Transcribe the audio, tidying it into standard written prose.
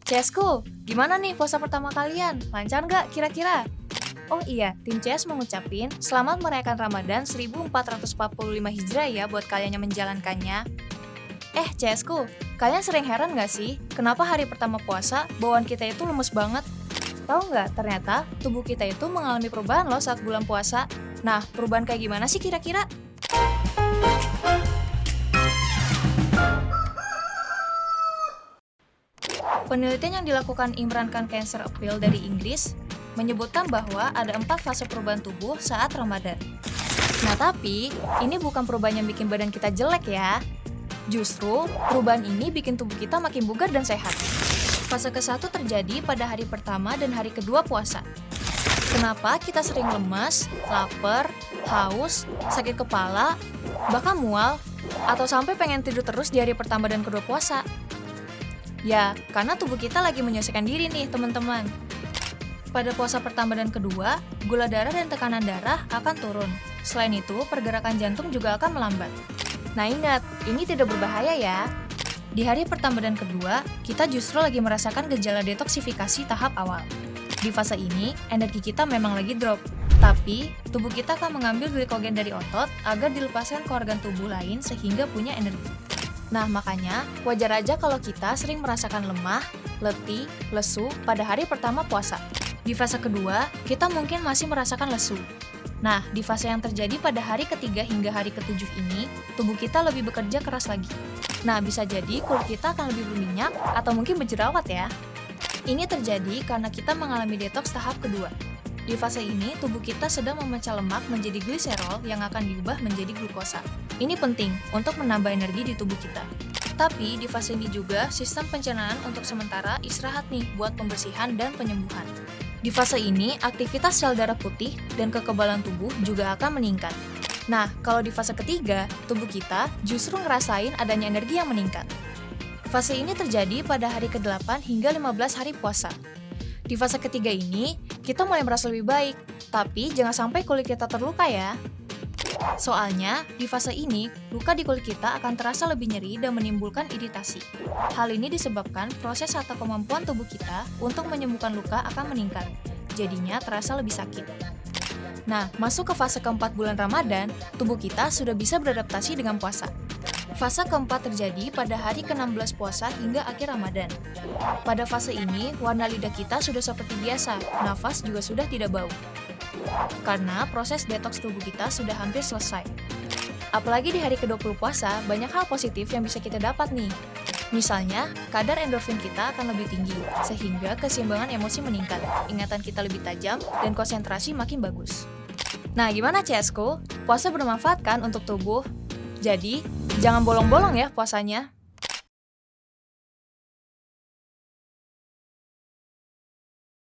CSku, gimana nih puasa pertama kalian? Lancar nggak kira-kira? Oh iya, tim CS mengucapin selamat merayakan Ramadan 1445 Hijrah ya buat kalian yang menjalankannya. CSku, kalian sering heran nggak sih kenapa hari pertama puasa bawaan kita itu lemes banget? Tahu nggak, ternyata tubuh kita itu mengalami perubahan loh saat bulan puasa. Nah, perubahan kayak gimana sih kira-kira? Penelitian yang dilakukan Imran Khan Cancer Appeal dari Inggris menyebutkan bahwa ada 4 fase perubahan tubuh saat Ramadan. Nah, tapi ini bukan perubahan yang bikin badan kita jelek ya. Justru, perubahan ini bikin tubuh kita makin bugar dan sehat. Fase ke-1 terjadi pada hari pertama dan hari kedua puasa. Kenapa kita sering lemas, lapar, haus, sakit kepala, bahkan mual, atau sampai pengen tidur terus di hari pertama dan kedua puasa? Ya, karena tubuh kita lagi menyesuaikan diri nih, teman-teman. Pada puasa pertama dan kedua, gula darah dan tekanan darah akan turun. Selain itu, pergerakan jantung juga akan melambat. Nah ingat, ini tidak berbahaya ya. Di hari pertama dan kedua, kita justru lagi merasakan gejala detoksifikasi tahap awal. Di fase ini, energi kita memang lagi drop. Tapi, tubuh kita akan mengambil glikogen dari otot agar dilepaskan ke organ tubuh lain sehingga punya energi. Nah, makanya wajar aja kalau kita sering merasakan lemah, letih, lesu pada hari pertama puasa. Di fase kedua, kita mungkin masih merasakan lesu. Nah, di fase yang terjadi pada hari ketiga hingga hari ketujuh ini, tubuh kita lebih bekerja keras lagi. Nah, bisa jadi kulit kita akan lebih berminyak atau mungkin berjerawat ya. Ini terjadi karena kita mengalami detoks tahap kedua. Di fase ini, tubuh kita sedang memecah lemak menjadi gliserol yang akan diubah menjadi glukosa. Ini penting untuk menambah energi di tubuh kita. Tapi di fase ini juga sistem pencernaan untuk sementara istirahat nih buat pembersihan dan penyembuhan. Di fase ini, aktivitas sel darah putih dan kekebalan tubuh juga akan meningkat. Nah, kalau di fase ketiga, tubuh kita justru ngerasain adanya energi yang meningkat. Fase ini terjadi pada hari ke-8 hingga 15 hari puasa. Di fase ketiga ini, kita mulai merasa lebih baik, tapi jangan sampai kulit kita terluka ya. Soalnya, di fase ini, luka di kulit kita akan terasa lebih nyeri dan menimbulkan iritasi. Hal ini disebabkan proses atau kemampuan tubuh kita untuk menyembuhkan luka akan meningkat, jadinya terasa lebih sakit. Nah, masuk ke fase keempat bulan Ramadan, tubuh kita sudah bisa beradaptasi dengan puasa. Fase keempat terjadi pada hari ke-16 puasa hingga akhir Ramadan. Pada fase ini, warna lidah kita sudah seperti biasa, nafas juga sudah tidak bau. Karena proses detoks tubuh kita sudah hampir selesai. Apalagi di hari ke-20 puasa, banyak hal positif yang bisa kita dapat nih. Misalnya, kadar endorfin kita akan lebih tinggi, sehingga keseimbangan emosi meningkat, ingatan kita lebih tajam, dan konsentrasi makin bagus. Nah, gimana CSku? Puasa bermanfaat kan untuk tubuh? Jadi, jangan bolong-bolong ya puasanya.